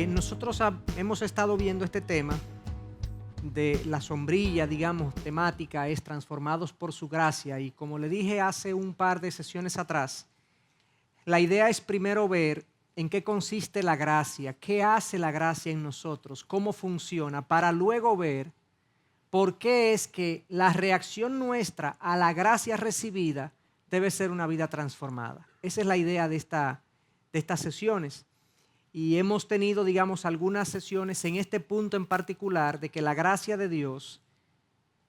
Nosotros hemos estado viendo este tema de la sombrilla, digamos, temática es transformados por su gracia, y como le dije hace un par de sesiones atrás, la idea es primero ver en qué consiste la gracia, qué hace la gracia en nosotros, cómo funciona, para luego ver por qué es que la reacción nuestra a la gracia recibida debe ser una vida transformada. Esa es la idea de estas sesiones. Y hemos tenido, digamos, algunas sesiones en este punto en particular de que la gracia de Dios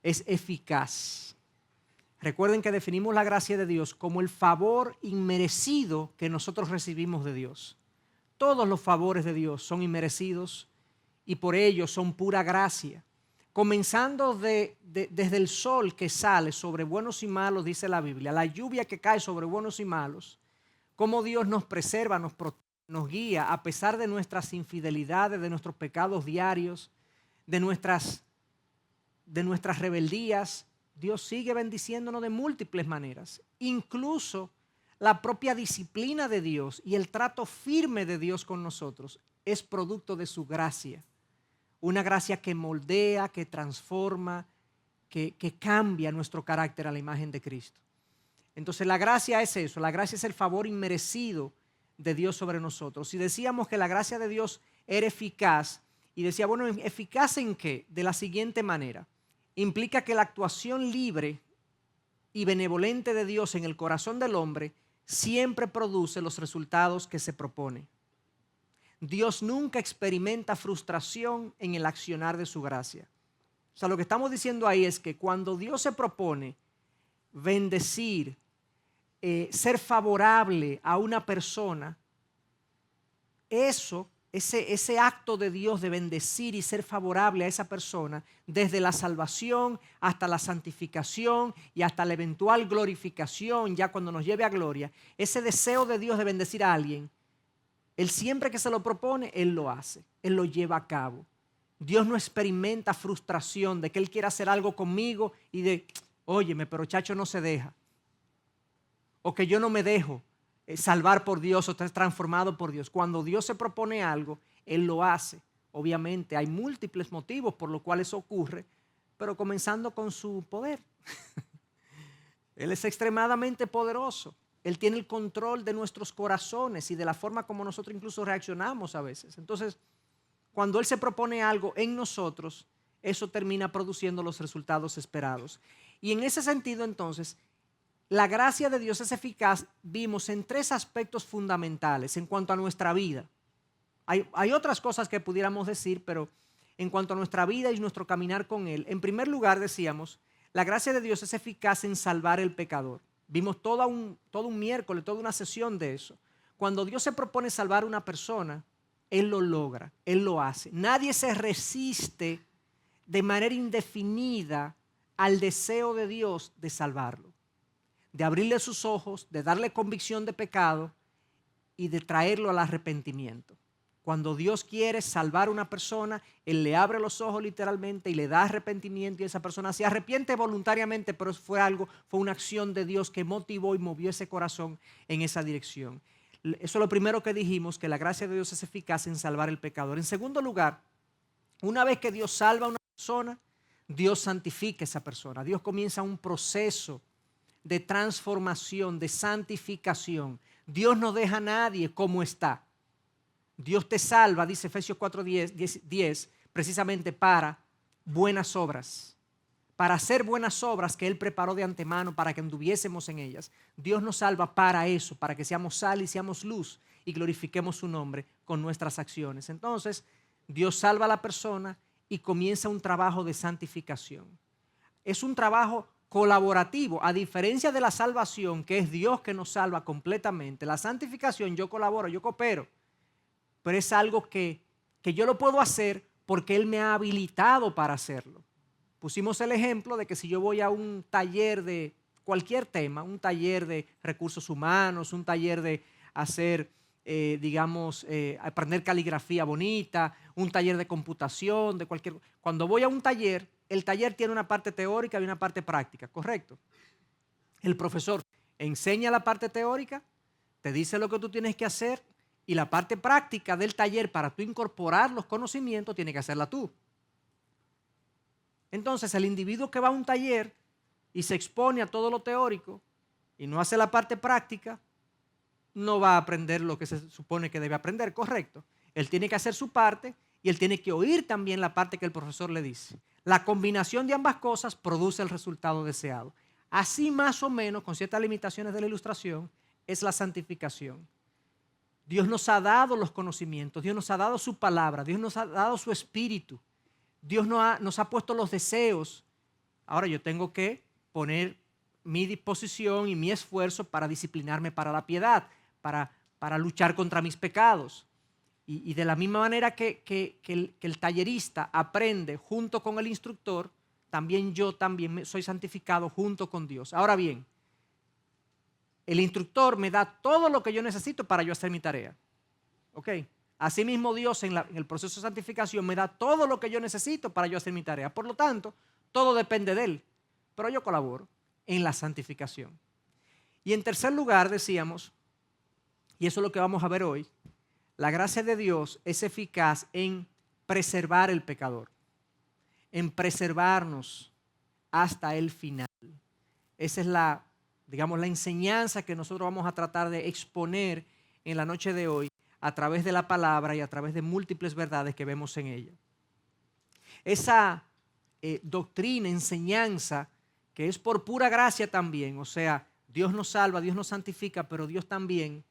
es eficaz. Recuerden que definimos la gracia de Dios como el favor inmerecido que nosotros recibimos de Dios. Todos los favores de Dios son inmerecidos y por ello son pura gracia. Comenzando desde el sol que sale sobre buenos y malos, dice la Biblia, la lluvia que cae sobre buenos y malos, cómo Dios nos preserva, nos protege, nos guía a pesar de nuestras infidelidades, de nuestros pecados diarios, de nuestras rebeldías. Dios sigue bendiciéndonos de múltiples maneras. Incluso la propia disciplina de Dios y el trato firme de Dios con nosotros es producto de su gracia. Una gracia que moldea, que transforma, que cambia nuestro carácter a la imagen de Cristo. Entonces la gracia es eso, la gracia es el favor inmerecido de Dios sobre nosotros. Y decíamos que la gracia de Dios era eficaz, y decía, bueno, ¿eficaz en qué? De la siguiente manera. Implica que la actuación libre y benevolente de Dios en el corazón del hombre siempre produce los resultados que se propone. Dios nunca experimenta frustración en el accionar de su gracia. O sea, lo que estamos diciendo ahí es que cuando Dios se propone bendecir, ser favorable a una persona, ese acto de Dios de bendecir y ser favorable a esa persona, desde la salvación hasta la santificación y hasta la eventual glorificación, ya cuando nos lleve a gloria, ese deseo de Dios de bendecir a alguien, Él siempre que se lo propone, Él lo hace, Él lo lleva a cabo. Dios no experimenta frustración de que Él quiera hacer algo conmigo y de, óyeme, pero chacho no se deja. O que yo no me dejo salvar por Dios o estar transformado por Dios. Cuando Dios se propone algo, Él lo hace. Obviamente hay múltiples motivos por los cuales eso ocurre, pero comenzando con su poder. Él es extremadamente poderoso. Él tiene el control de nuestros corazones y de la forma como nosotros incluso reaccionamos a veces. Entonces, cuando Él se propone algo en nosotros, eso termina produciendo los resultados esperados. Y en ese sentido, entonces, la gracia de Dios es eficaz, vimos, en tres aspectos fundamentales en cuanto a nuestra vida. Hay otras cosas que pudiéramos decir, pero en cuanto a nuestra vida y nuestro caminar con Él, en primer lugar decíamos, la gracia de Dios es eficaz en salvar el pecador. Vimos todo un miércoles, toda una sesión de eso. Cuando Dios se propone salvar a una persona, Él lo logra, Él lo hace. Nadie se resiste de manera indefinida al deseo de Dios de salvarlo, de abrirle sus ojos, de darle convicción de pecado y de traerlo al arrepentimiento. Cuando Dios quiere salvar a una persona, Él le abre los ojos literalmente y le da arrepentimiento, y esa persona se arrepiente voluntariamente, pero fue una acción de Dios que motivó y movió ese corazón en esa dirección. Eso es lo primero que dijimos, que la gracia de Dios es eficaz en salvar el pecador. En segundo lugar, una vez que Dios salva a una persona, Dios santifica a esa persona. Dios comienza un proceso de transformación, de santificación. Dios no deja a nadie como está. Dios te salva, dice Efesios 4:10, precisamente para buenas obras, para hacer buenas obras que Él preparó de antemano para que anduviésemos en ellas. Dios nos salva para eso, para que seamos sal y seamos luz y glorifiquemos su nombre con nuestras acciones. Entonces, Dios salva a la persona y comienza un trabajo de santificación. Es un trabajo colaborativo, a diferencia de la salvación, que es Dios que nos salva completamente. La santificación, yo colaboro, yo coopero, pero es algo que yo lo puedo hacer porque Él me ha habilitado para hacerlo. Pusimos el ejemplo de que si yo voy a un taller de cualquier tema, un taller de recursos humanos, un taller de hacer, aprender caligrafía bonita, un taller de computación, cuando voy a un taller, el taller tiene una parte teórica y una parte práctica, ¿correcto? El profesor enseña la parte teórica, te dice lo que tú tienes que hacer Y la parte práctica del taller para tú incorporar los conocimientos tiene que hacerla tú. Entonces el individuo que va a un taller y se expone a todo lo teórico y no hace la parte práctica, no va a aprender lo que se supone que debe aprender, correcto. Él tiene que hacer su parte y él tiene que oír también la parte que el profesor le dice. La combinación de ambas cosas produce el resultado deseado. Así más o menos, con ciertas limitaciones de la ilustración, es la santificación. Dios nos ha dado los conocimientos, Dios nos ha dado su palabra, Dios nos ha dado su espíritu, Dios nos ha puesto los deseos. Ahora yo tengo que poner mi disposición y mi esfuerzo para disciplinarme para la piedad, para luchar contra mis pecados. Y de la misma manera que el tallerista aprende junto con el instructor, también yo soy santificado junto con Dios. Ahora bien, el instructor me da todo lo que yo necesito para yo hacer mi tarea. ¿Ok? Asimismo Dios en el proceso de santificación me da todo lo que yo necesito para yo hacer mi tarea. Por lo tanto, todo depende de Él. Pero yo colaboro en la santificación. Y en tercer lugar decíamos, y eso es lo que vamos a ver hoy, la gracia de Dios es eficaz en preservar el pecador, en preservarnos hasta el final. Esa es la enseñanza que nosotros vamos a tratar de exponer en la noche de hoy a través de la palabra y a través de múltiples verdades que vemos en ella. Esa doctrina, enseñanza, que es por pura gracia también, o sea, Dios nos salva, Dios nos santifica, pero Dios también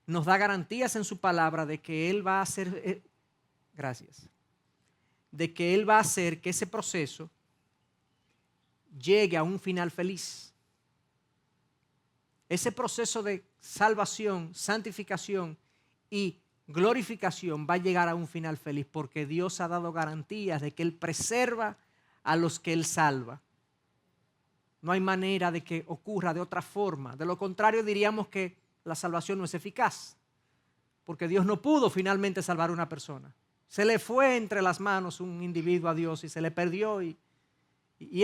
nos da garantías en su palabra de que Él va a hacer, de que Él va a hacer que ese proceso llegue a un final feliz. Ese proceso de salvación, santificación y glorificación va a llegar a un final feliz porque Dios ha dado garantías de que Él preserva a los que Él salva. No hay manera de que ocurra de otra forma. De lo contrario, diríamos que la salvación no es eficaz, porque Dios no pudo finalmente salvar a una persona. Se le fue entre las manos un individuo a Dios y se le perdió y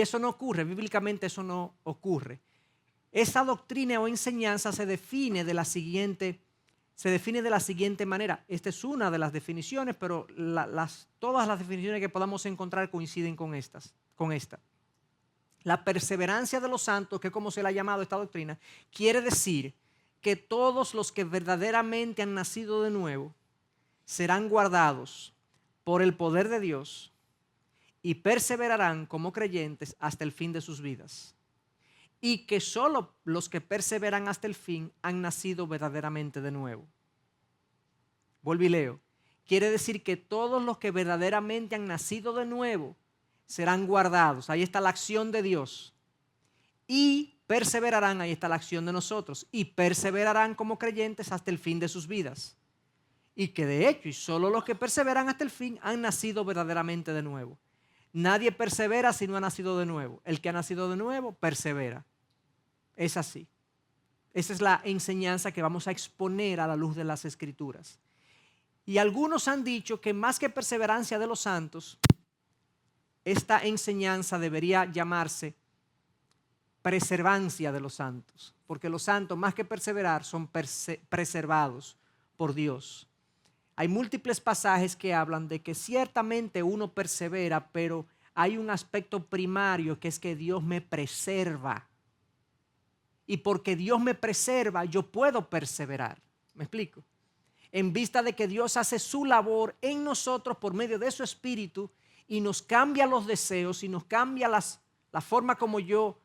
eso no ocurre, bíblicamente eso no ocurre. Esa doctrina o enseñanza se define de la siguiente manera. Esta es una de las definiciones, pero todas las definiciones que podamos encontrar coinciden con esta. La perseverancia de los santos, que es como se le ha llamado esta doctrina, quiere decir que todos los que verdaderamente han nacido de nuevo serán guardados por el poder de Dios y perseverarán como creyentes hasta el fin de sus vidas. Y que solo los que perseveran hasta el fin han nacido verdaderamente de nuevo. Vuelvo y leo. Quiere decir que todos los que verdaderamente han nacido de nuevo serán guardados. Ahí está la acción de Dios. Y perseverarán, ahí está la acción de nosotros. Y perseverarán como creyentes hasta el fin de sus vidas. Y que de hecho, y solo los que perseveran hasta el fin han nacido verdaderamente de nuevo. Nadie persevera si no ha nacido de nuevo. El que ha nacido de nuevo, persevera. Es así. Esa es la enseñanza que vamos a exponer a la luz de las Escrituras. Y algunos han dicho que más que perseverancia de los santos, esta enseñanza debería llamarse preservancia de los santos. Porque los santos, más que perseverar, son preservados por Dios. Hay múltiples pasajes que hablan de que ciertamente uno persevera, pero hay un aspecto primario que es que Dios me preserva. Y porque Dios me preserva, yo puedo perseverar. ¿Me explico? En vista de que Dios hace su labor en nosotros por medio de su Espíritu y nos cambia los deseos y nos cambia la forma como yo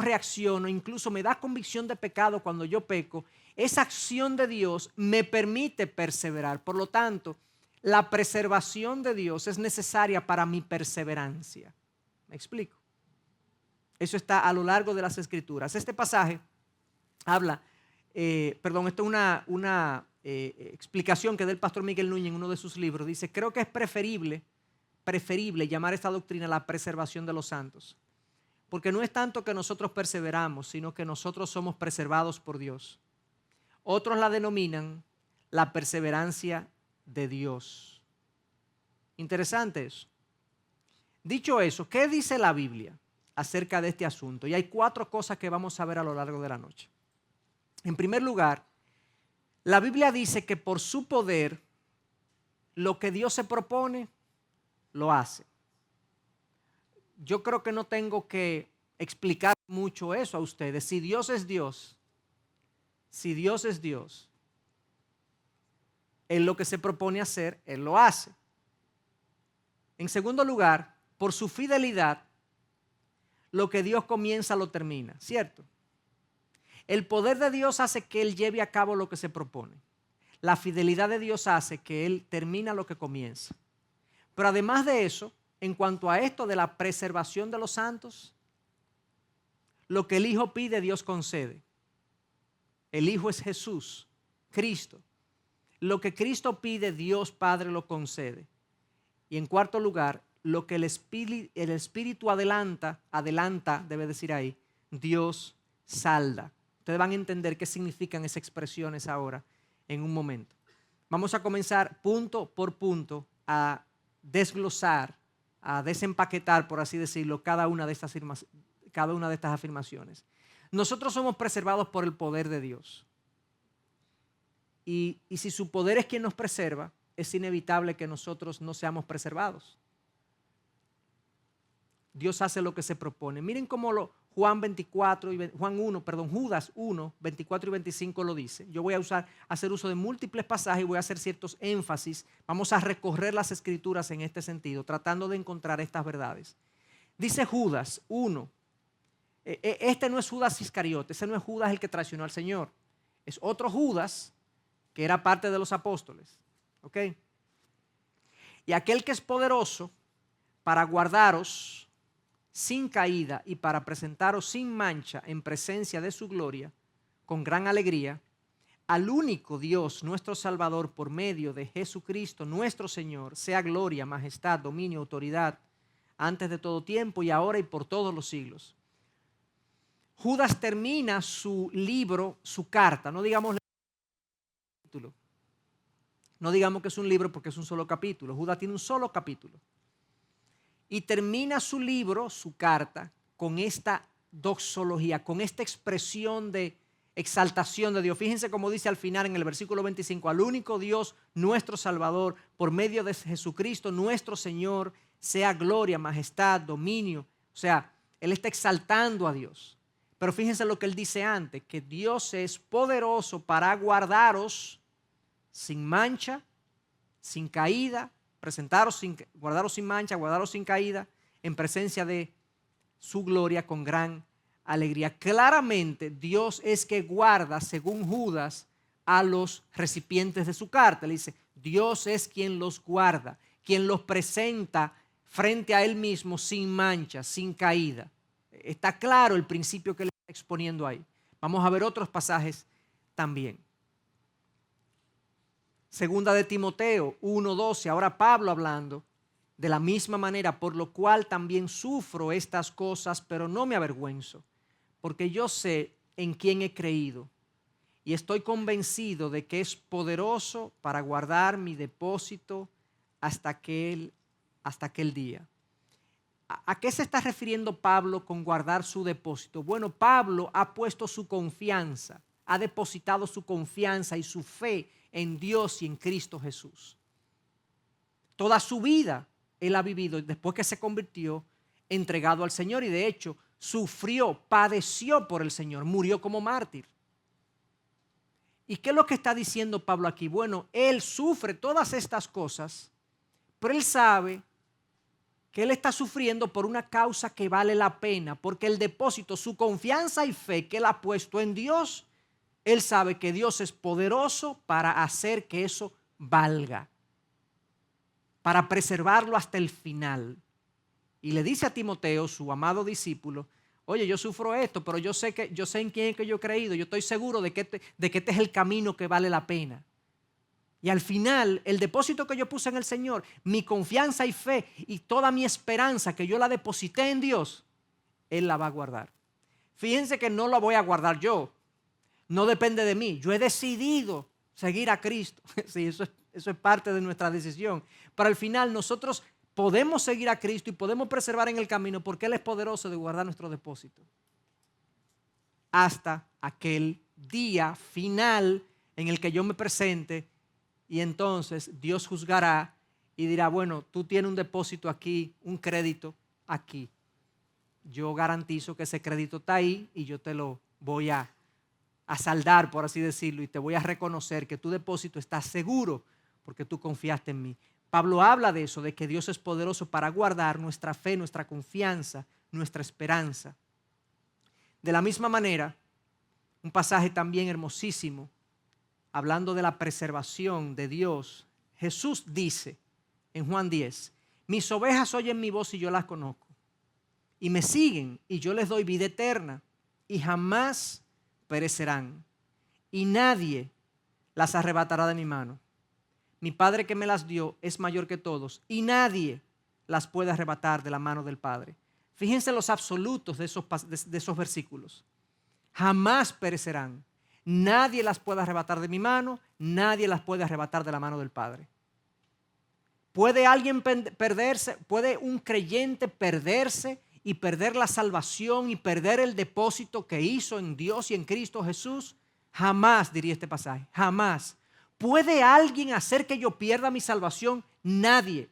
reacciono, incluso me da convicción de pecado cuando yo peco. Esa acción de Dios me permite perseverar. Por lo tanto, la preservación de Dios es necesaria para mi perseverancia. ¿Me explico? Eso está a lo largo de las Escrituras. Este pasaje habla, esto es una explicación que da el pastor Miguel Núñez en uno de sus libros. Dice, creo que es preferible llamar esta doctrina la preservación de los santos. Porque no es tanto que nosotros perseveramos, sino que nosotros somos preservados por Dios. Otros la denominan la perseverancia de Dios. Interesante eso. Dicho eso, ¿qué dice la Biblia acerca de este asunto? Y hay 4 cosas que vamos a ver a lo largo de la noche. En primer lugar, La Biblia dice que por su poder, lo que Dios se propone, lo hace. Yo creo que no tengo que explicar mucho eso a ustedes. Si Dios es Dios, Él lo que se propone hacer, Él lo hace. En segundo lugar, por su fidelidad, lo que Dios comienza lo termina, ¿cierto? El poder de Dios hace que Él lleve a cabo lo que se propone. La fidelidad de Dios hace que Él termina lo que comienza. Pero además de eso, en cuanto a esto de la preservación de los santos, lo que el Hijo pide, Dios concede. El Hijo es Jesús, Cristo. Lo que Cristo pide, Dios Padre lo concede. Y en cuarto lugar, lo que el Espíritu adelanta, debe decir ahí, Dios salda. Ustedes van a entender qué significan esas expresiones ahora en un momento. Vamos a comenzar punto por punto a desglosar, a desempaquetar, por así decirlo, cada una de estas afirmaciones. Nosotros somos preservados por el poder de Dios. Y si su poder es quien nos preserva, es inevitable que nosotros no seamos preservados. Dios hace lo que se propone. Miren cómo Judas 1, 24 y 25 lo dice. Yo voy a hacer uso de múltiples pasajes y voy a hacer ciertos énfasis. Vamos a recorrer las escrituras en este sentido, tratando de encontrar estas verdades. Dice Judas 1. Este no es Judas Iscariote, ese no es Judas el que traicionó al Señor. Es otro Judas que era parte de los apóstoles. ¿Ok? Y aquel que es poderoso para guardaros sin caída y para presentaros sin mancha en presencia de su gloria, con gran alegría, al único Dios, nuestro Salvador, por medio de Jesucristo, nuestro Señor, sea gloria, majestad, dominio, autoridad, antes de todo tiempo y ahora y por todos los siglos. Judas termina su libro, su carta, no digamos capítulo. No digamos que es un libro porque es un solo capítulo. Judas tiene un solo capítulo. Y termina su libro, su carta, con esta doxología, con esta expresión de exaltación de Dios. Fíjense cómo dice al final en el versículo 25, al único Dios, nuestro Salvador, por medio de Jesucristo, nuestro Señor, sea gloria, majestad, dominio. O sea, Él está exaltando a Dios. Pero fíjense lo que Él dice antes, que Dios es poderoso para guardaros sin mancha, sin caída, guardaros sin mancha, guardaros sin caída, en presencia de su gloria con gran alegría. Claramente Dios es que guarda, según Judas, a los recipientes de su carta. Le dice, Dios es quien los guarda, quien los presenta frente a Él mismo sin mancha, sin caída. Está claro el principio que le está exponiendo ahí. Vamos a ver otros pasajes también. Segunda de Timoteo 1:12, ahora Pablo hablando, de la misma manera, por lo cual también sufro estas cosas, pero no me avergüenzo, porque yo sé en quién he creído y estoy convencido de que es poderoso para guardar mi depósito hasta aquel día. ¿A qué se está refiriendo Pablo con guardar su depósito? Bueno, Pablo ha puesto su confianza, ha depositado su confianza y su fe en Dios y en Cristo Jesús. Toda su vida él ha vivido después que se convirtió entregado al Señor y de hecho sufrió, padeció por el Señor, murió como mártir. ¿Y qué es lo que está diciendo Pablo aquí? Bueno, él sufre todas estas cosas, pero él sabe que él está sufriendo por una causa que vale la pena, porque el depósito, su confianza y fe que él ha puesto en Dios, él sabe que Dios es poderoso para hacer que eso valga, para preservarlo hasta el final. Y le dice a Timoteo, su amado discípulo, oye, yo sufro esto, pero yo sé en quién es que yo he creído, yo estoy seguro de que este es el camino que vale la pena. Y al final, el depósito que yo puse en el Señor, mi confianza y fe y toda mi esperanza que yo la deposité en Dios, Él la va a guardar. Fíjense que no la voy a guardar yo, no depende de mí. Yo he decidido seguir a Cristo. Sí, eso es parte de nuestra decisión. Pero al final nosotros podemos seguir a Cristo y podemos preservar en el camino porque Él es poderoso de guardar nuestro depósito hasta aquel día final en el que yo me presente y entonces Dios juzgará y dirá, bueno, tú tienes un depósito aquí, un crédito aquí. Yo garantizo que ese crédito está ahí y yo te lo voy a saldar, por así decirlo, y te voy a reconocer que tu depósito está seguro porque tú confiaste en mí. Pablo habla de eso, de que Dios es poderoso para guardar nuestra fe, nuestra confianza, nuestra esperanza. De la misma manera, un pasaje también hermosísimo, hablando de la preservación de Dios, Jesús dice en Juan 10, mis ovejas oyen mi voz y yo las conozco, y me siguen y yo les doy vida eterna, y jamás perecerán, y nadie las arrebatará de mi mano. Mi Padre que me las dio es mayor que todos, y nadie las puede arrebatar de la mano del Padre. Fíjense los absolutos de esos versículos. Jamás perecerán. Nadie las puede arrebatar de mi mano, nadie las puede arrebatar de la mano del Padre. ¿Puede alguien perderse? ¿Puede un creyente perderse y perder la salvación y perder el depósito que hizo en Dios y en Cristo Jesús? Jamás, diría este pasaje, jamás. ¿Puede alguien hacer que yo pierda mi salvación? Nadie.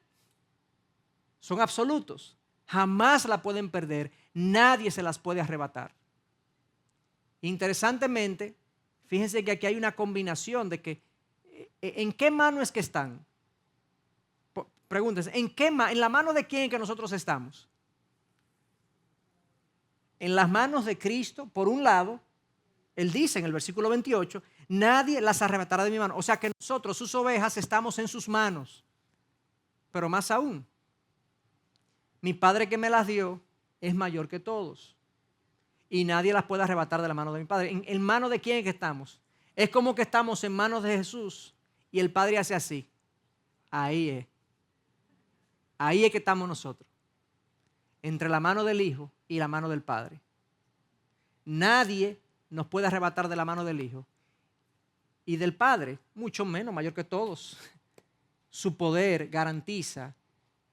Son absolutos. Jamás la pueden perder. Nadie se las puede arrebatar. Interesantemente, fíjense que aquí hay una combinación de que ¿en qué mano es que están? Pregúntense, ¿en la mano de quién que nosotros estamos? En las manos de Cristo, por un lado, Él dice en el versículo 28, nadie las arrebatará de mi mano. O sea que nosotros, sus ovejas, estamos en sus manos. Pero más aún, mi Padre que me las dio es mayor que todos. Y nadie las puede arrebatar de la mano de mi Padre. ¿En mano de quién es que estamos? Es como que estamos en manos de Jesús y el Padre hace así. Ahí es. Ahí es que estamos nosotros. Entre la mano del Hijo y la mano del Padre. Nadie nos puede arrebatar de la mano del Hijo y del Padre, mucho menos, mayor que todos. Su poder garantiza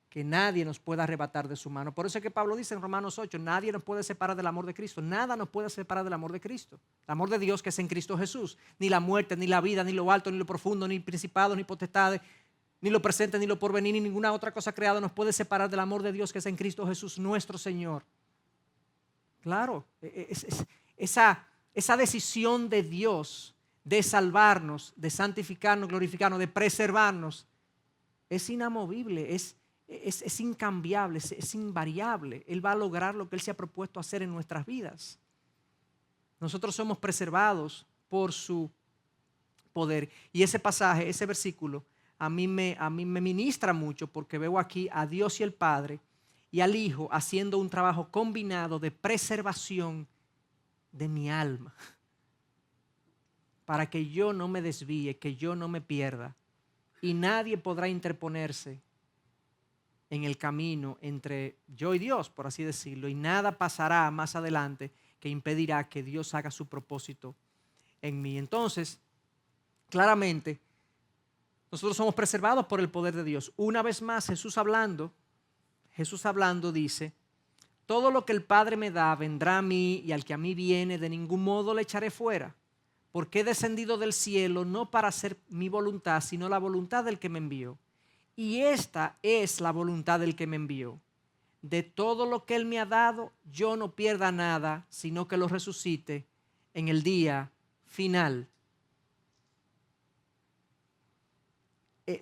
que nadie nos pueda arrebatar de su mano. Por eso es que Pablo dice en Romanos 8, nadie nos puede separar del amor de Cristo. Nada nos puede separar del amor de Cristo. El amor de Dios que es en Cristo Jesús. Ni la muerte, ni la vida, ni lo alto, ni lo profundo, ni principados, ni potestades, ni lo presente, ni lo porvenir, ni ninguna otra cosa creada nos puede separar del amor de Dios que es en Cristo Jesús, nuestro Señor. Claro, esa decisión de Dios de salvarnos, de santificarnos, glorificarnos, de preservarnos, es inamovible, es incambiable, es invariable. Él va a lograr lo que Él se ha propuesto hacer en nuestras vidas. Nosotros somos preservados por su poder. Y ese pasaje, ese versículo, a mí me ministra mucho porque veo aquí a Dios y el Padre y al Hijo haciendo un trabajo combinado de preservación de mi alma para que yo no me desvíe, que yo no me pierda. Y nadie podrá interponerse en el camino entre yo y Dios, por así decirlo, y nada pasará más adelante que impedirá que Dios haga su propósito en mí. Entonces, claramente, nosotros somos preservados por el poder de Dios. Una vez más, Jesús hablando dice, todo lo que el Padre me da vendrá a mí y al que a mí viene de ningún modo le echaré fuera, porque he descendido del cielo no para hacer mi voluntad, sino la voluntad del que me envió. Y esta es la voluntad del que me envió. De todo lo que Él me ha dado, yo no pierda nada, sino que lo resucite en el día final.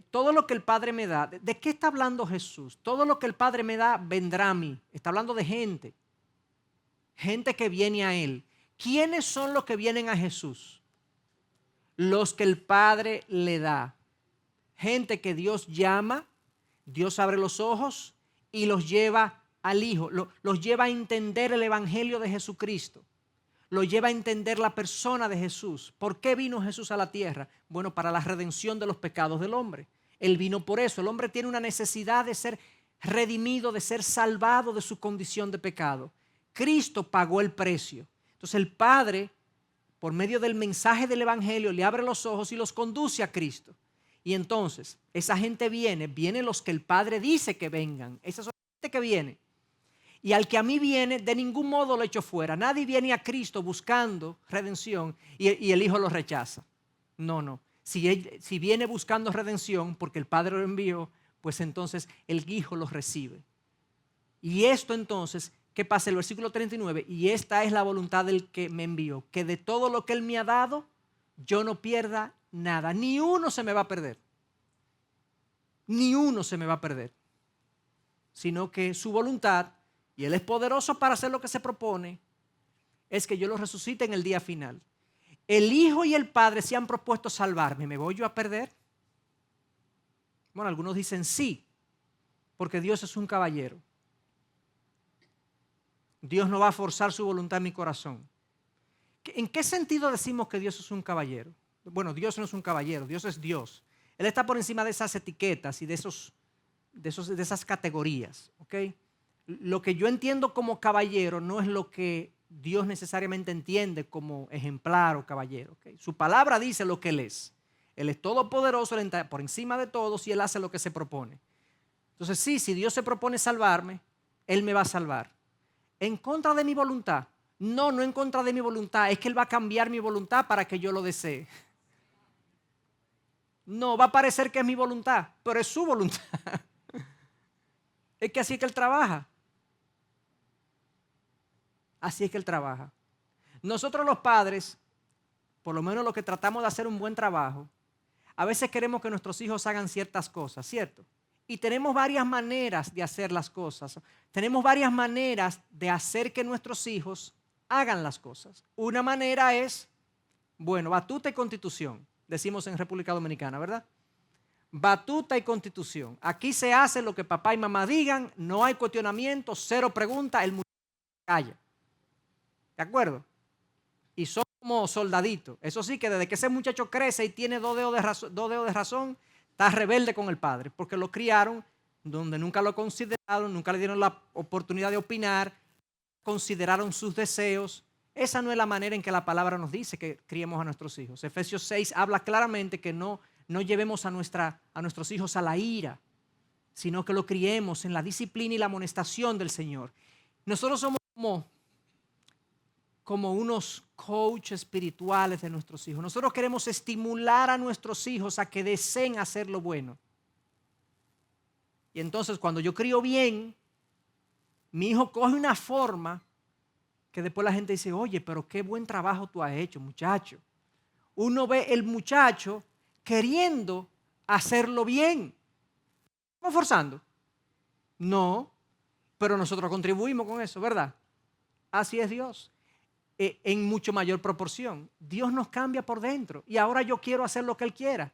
Todo lo que el Padre me da, ¿de qué está hablando Jesús? Todo lo que el Padre me da vendrá a mí. Está hablando de gente que viene a Él. ¿Quiénes son los que vienen a Jesús? Los que el Padre le da. Gente que Dios llama, Dios abre los ojos y los lleva al Hijo, los lleva a entender el Evangelio de Jesucristo, los lleva a entender la persona de Jesús. ¿Por qué vino Jesús a la tierra? Bueno, para la redención de los pecados del hombre. Él vino por eso. El hombre tiene una necesidad de ser redimido, de ser salvado de su condición de pecado. Cristo pagó el precio. Entonces el Padre, por medio del mensaje del Evangelio, le abre los ojos y los conduce a Cristo. Y entonces, esa gente vienen los que el Padre dice que vengan. Esa es la gente que viene. Y al que a mí viene, de ningún modo lo echo fuera. Nadie viene a Cristo buscando redención y el Hijo lo rechaza. No, no. Si viene buscando redención porque el Padre lo envió, pues entonces el Hijo lo recibe. Y esto entonces, ¿qué pasa? El versículo 39, y esta es la voluntad del que me envió, que de todo lo que Él me ha dado, yo no pierda nada. Ni uno se me va a perder. Ni uno se me va a perder. Sino que su voluntad, y Él es poderoso para hacer lo que se propone, es que yo lo resucite en el día final. El Hijo y el Padre se han propuesto salvarme. ¿Me voy yo a perder? Bueno, algunos dicen sí, porque Dios es un caballero. Dios no va a forzar su voluntad en mi corazón. ¿En qué sentido decimos que Dios es un caballero? Bueno, Dios no es un caballero, Dios es Dios. Él está por encima de esas etiquetas y de esas categorías. ¿Okay? Lo que yo entiendo como caballero no es lo que Dios necesariamente entiende como ejemplar o caballero. ¿Okay? Su palabra dice lo que Él es. Él es todopoderoso, Él está por encima de todos y Él hace lo que se propone. Entonces sí, si Dios se propone salvarme, Él me va a salvar. ¿En contra de mi voluntad? No, no en contra de mi voluntad. Es que Él va a cambiar mi voluntad para que yo lo desee. No, va a parecer que es mi voluntad, pero es su voluntad. Es que así es que Él trabaja. Así es que Él trabaja. Nosotros los padres, por lo menos los que tratamos de hacer un buen trabajo, a veces queremos que nuestros hijos hagan ciertas cosas, ¿cierto? Y tenemos varias maneras de hacer las cosas. Tenemos varias maneras de hacer que nuestros hijos hagan las cosas. Una manera es, bueno, batuta y constitución, decimos en República Dominicana, ¿verdad? Batuta y constitución. Aquí se hace lo que papá y mamá digan, no hay cuestionamiento, cero preguntas, el muchacho calla. ¿De acuerdo? Y son como soldaditos. Eso sí, que desde que ese muchacho crece y tiene dos dedos de razón, está rebelde con el padre, porque lo criaron donde nunca lo consideraron, nunca le dieron la oportunidad de opinar, consideraron sus deseos. Esa no es la manera en que la palabra nos dice que criemos a nuestros hijos. Efesios 6 habla claramente que no llevemos a nuestros hijos a la ira, sino que lo criemos en la disciplina y la amonestación del Señor. Nosotros somos como unos coaches espirituales de nuestros hijos. Nosotros queremos estimular a nuestros hijos a que deseen hacer lo bueno. Y entonces cuando yo crío bien, mi hijo coge una forma que después la gente dice, oye, pero qué buen trabajo tú has hecho, muchacho. Uno ve el muchacho queriendo hacerlo bien. ¿Estamos forzando? No, pero nosotros contribuimos con eso, ¿verdad? Así es Dios. En mucho mayor proporción. Dios nos cambia por dentro y ahora yo quiero hacer lo que Él quiera.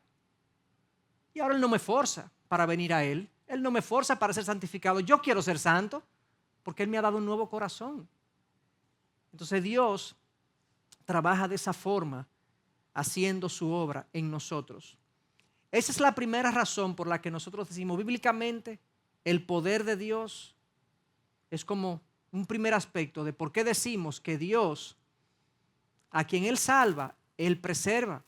Y ahora Él no me forza para venir a Él. Él no me forza para ser santificado. Yo quiero ser santo porque Él me ha dado un nuevo corazón. Entonces Dios trabaja de esa forma haciendo su obra en nosotros. Esa es la primera razón por la que nosotros decimos bíblicamente el poder de Dios es como un primer aspecto de por qué decimos que Dios, a quien Él salva, Él preserva.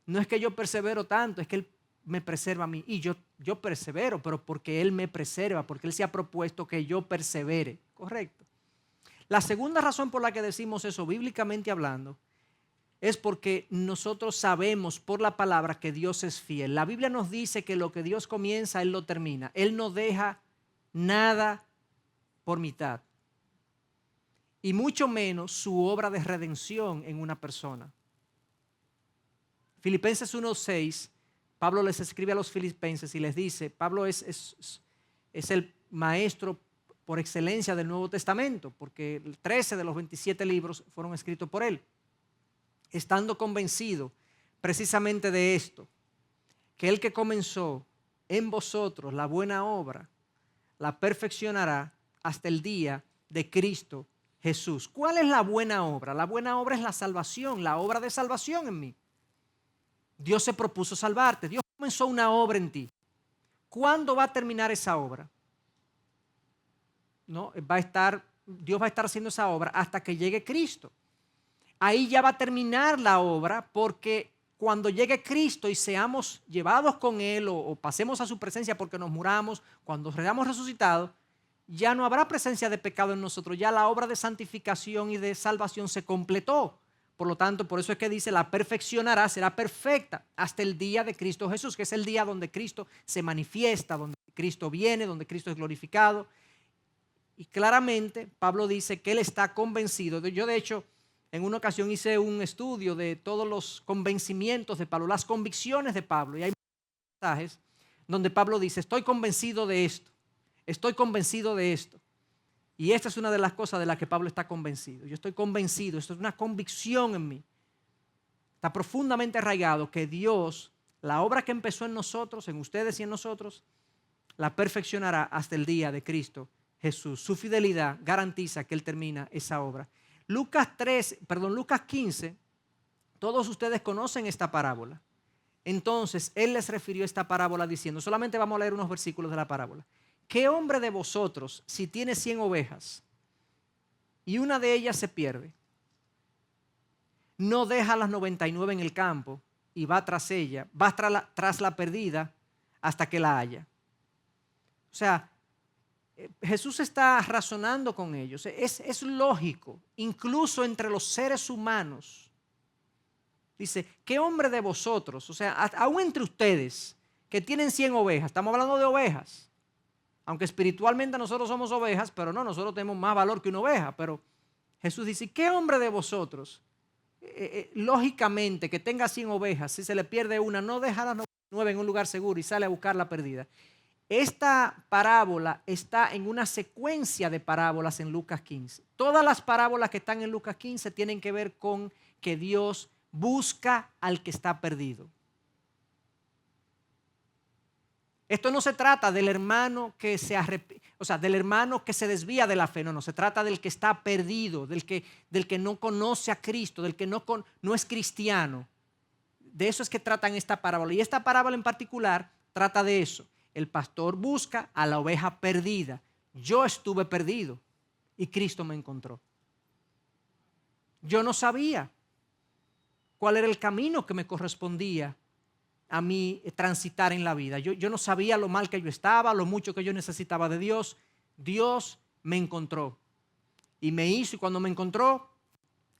No es que yo persevero tanto, es que Él me preserva a mí. Y yo persevero, pero porque Él me preserva, porque Él se ha propuesto que yo persevere. Correcto. La segunda razón por la que decimos eso, bíblicamente hablando, es porque nosotros sabemos por la palabra que Dios es fiel. La Biblia nos dice que lo que Dios comienza, Él lo termina. Él no deja nada por mitad. Y mucho menos su obra de redención en una persona. Filipenses 1:6, Pablo les escribe a los filipenses y les dice, Pablo es el maestro por excelencia del Nuevo Testamento, porque 13 de los 27 libros fueron escritos por él. Estando convencido precisamente de esto, que el que comenzó en vosotros la buena obra, la perfeccionará hasta el día de Cristo Jesús. ¿Cuál es la buena obra? La buena obra es la salvación, la obra de salvación en mí. Dios se propuso salvarte, Dios comenzó una obra en ti. ¿Cuándo va a terminar esa obra? No, Dios va a estar haciendo esa obra hasta que llegue Cristo. Ahí ya va a terminar la obra porque cuando llegue Cristo y seamos llevados con Él o pasemos a su presencia porque nos muramos, cuando seamos resucitados, ya no habrá presencia de pecado en nosotros, ya la obra de santificación y de salvación se completó, Por lo tanto, por eso es que dice, la perfeccionará, será perfecta hasta el día de Cristo Jesús, que es el día donde Cristo se manifiesta, donde Cristo viene, donde Cristo es glorificado. Y claramente Pablo dice que él está convencido. Yo, de hecho, en una ocasión hice un estudio de todos los convencimientos de Pablo, las convicciones de Pablo. Y hay pasajes donde Pablo dice, estoy convencido de esto, estoy convencido de esto. Y esta es una de las cosas de las que Pablo está convencido. Yo estoy convencido, esto es una convicción en mí. Está profundamente arraigado que Dios, la obra que empezó en nosotros, en ustedes y en nosotros, la perfeccionará hasta el día de Cristo Jesús. Su fidelidad garantiza que Él termina esa obra. Lucas 15, todos ustedes conocen esta parábola. Entonces, Él les refirió esta parábola diciendo, solamente vamos a leer unos versículos de la parábola. ¿Qué hombre de vosotros, si tiene 100 ovejas y una de ellas se pierde, no deja las 99 en el campo y va tras ella, va tras la perdida hasta que la haya? O sea, Jesús está razonando con ellos. Es lógico, incluso entre los seres humanos. Dice, ¿qué hombre de vosotros? O sea, aún entre ustedes que tienen 100 ovejas, estamos hablando de ovejas, aunque espiritualmente nosotros somos ovejas, pero no, nosotros tenemos más valor que una oveja. Pero Jesús dice, ¿qué hombre de vosotros, lógicamente, que tenga 100 ovejas, si se le pierde una, no deja las 99 en un lugar seguro y sale a buscar la perdida? Esta parábola está en una secuencia de parábolas en Lucas 15. Todas las parábolas que están en Lucas 15 tienen que ver con que Dios busca al que está perdido. Esto no se trata del hermano que del hermano que se desvía de la fe, no, se trata del que está perdido, del que no conoce a Cristo, del que no es cristiano. De eso es que tratan esta parábola. Y esta parábola en particular trata de eso. El pastor busca a la oveja perdida. Yo estuve perdido y Cristo me encontró. Yo no sabía cuál era el camino que me correspondía a mí transitar en la vida. Yo no sabía lo mal que yo estaba, lo mucho que yo necesitaba de Dios. Dios me encontró y me hizo, y cuando me encontró,